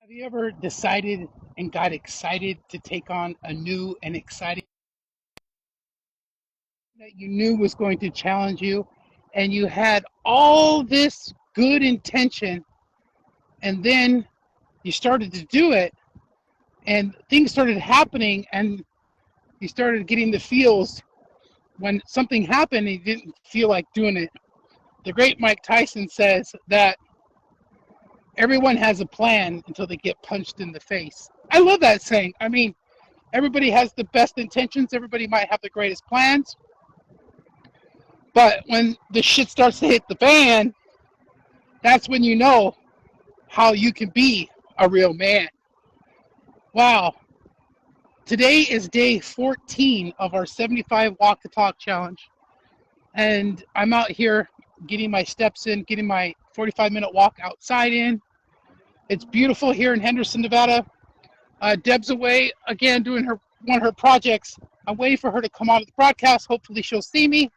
Have you ever decided and got excited to take on a new and exciting that you knew was going to challenge you, and you had all this good intention, and then you started to do it, and things started happening, and you started getting the feels when something happened and you didn't feel like doing it? The great Mike Tyson says that everyone has a plan until they get punched in the face. I love that saying. I mean, everybody has the best intentions, everybody might have the greatest plans, but when the shit starts to hit the fan, that's when you know how you can be a real man. Wow. Today is day 14 of our 75 Walk the Talk challenge. And I'm out here getting my steps in, getting my 45-minute walk outside in. It's beautiful here in Henderson, Nevada. Deb's away again doing one of her projects. I'm waiting for her to come on to the broadcast. Hopefully she'll see me.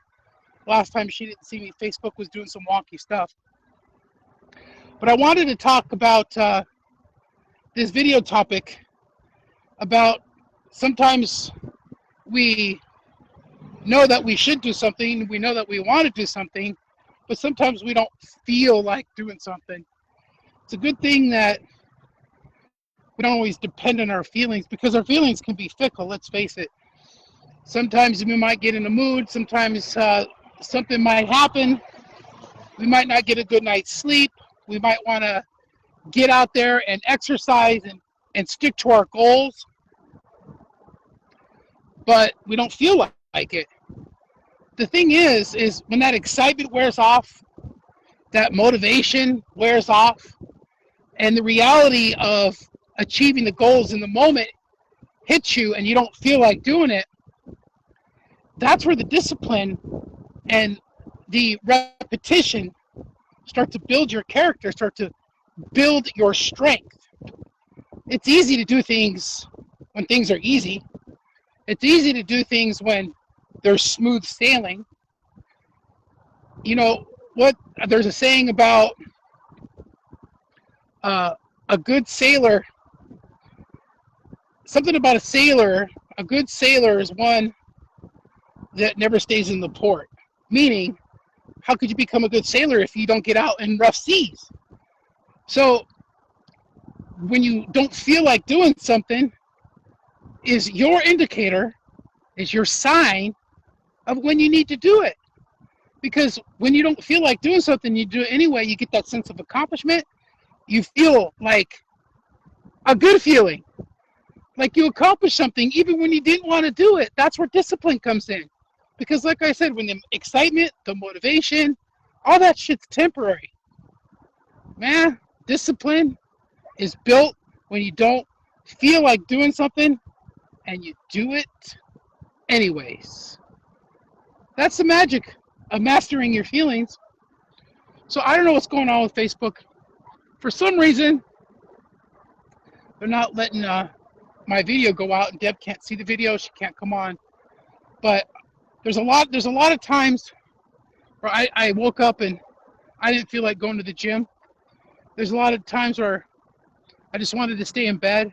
Last time she didn't see me, Facebook was doing some wonky stuff. But I wanted to talk about this video topic about sometimes we know that we should do something, we know that we want to do something, but sometimes we don't feel like doing something. It's a good thing that we don't always depend on our feelings, because our feelings can be fickle, let's face it. Sometimes we might get in a mood, sometimes something might happen, we might not get a good night's sleep, we might want to get out there and exercise and stick to our goals, but we don't feel like it. The thing is when that excitement wears off, that motivation wears off, and the reality of achieving the goals in the moment hits you and you don't feel like doing it, that's where the discipline and the repetition start to build your character, start to build your strength. It's easy to do things when things are easy. It's easy to do things when there's smooth sailing. You know what? There's a saying about a good sailor. Something about a sailor. A good sailor is one that never stays in the port. Meaning, how could you become a good sailor if you don't get out in rough seas? So, when you don't feel like doing something, is your indicator, is your sign of when you need to do it. Because when you don't feel like doing something, you do it anyway, you get that sense of accomplishment. You feel like a good feeling, like you accomplished something even when you didn't want to do it. That's where discipline comes in. Because like I said, when the excitement, the motivation, all that shit's temporary. Man, discipline is built when you don't feel like doing something and you do it anyways. That's the magic of mastering your feelings. So I don't know what's going on with Facebook. For some reason, they're not letting my video go out, and Deb can't see the video. She can't come on. But there's a lot of times where I woke up and I didn't feel like going to the gym. There's a lot of times where I just wanted to stay in bed.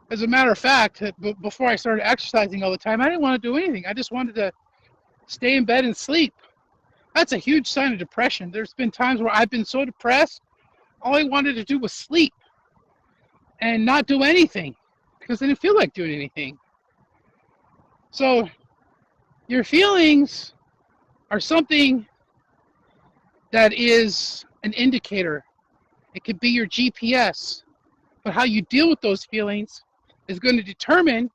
As a matter of fact, before I started exercising all the time, I didn't want to do anything. I just wanted to stay in bed and sleep. That's a huge sign of depression. There's been times where I've been so depressed, all I wanted to do was sleep and not do anything because I didn't feel like doing anything. So your feelings are something that is an indicator. It could be your GPS, but how you deal with those feelings is going to determine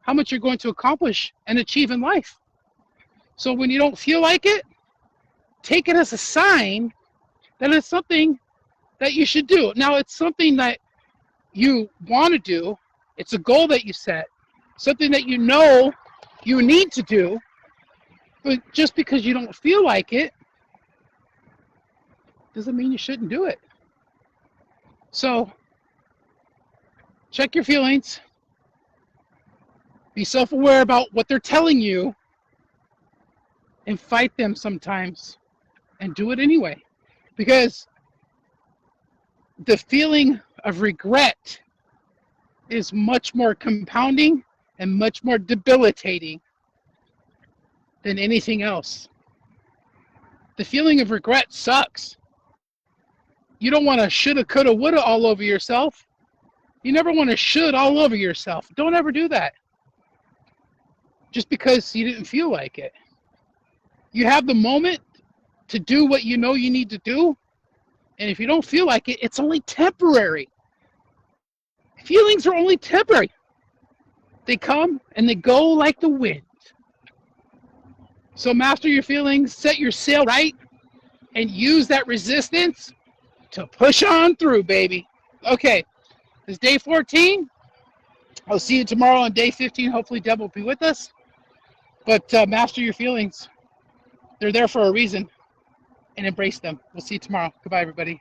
how much you're going to accomplish and achieve in life. So when you don't feel like it, take it as a sign that it's something that you should do. Now, it's something that you want to do. It's a goal that you set, something that you know you need to do, but just because you don't feel like it doesn't mean you shouldn't do it. So check your feelings, be self-aware about what they're telling you, and fight them sometimes, and do it anyway. Because the feeling of regret is much more compounding and much more debilitating than anything else. The feeling of regret sucks. You don't want to shoulda, coulda, woulda all over yourself. You never want to should all over yourself. Don't ever do that. Just because you didn't feel like it. You have the moment to do what you know you need to do. And if you don't feel like it, it's only temporary. Feelings are only temporary. They come and they go like the wind. So master your feelings, set your sail right, and use that resistance to push on through, baby. Okay, it's day 14. I'll see you tomorrow on day 15. Hopefully Deb will be with us. But master your feelings. They're there for a reason, and embrace them. We'll see you tomorrow. Goodbye, everybody.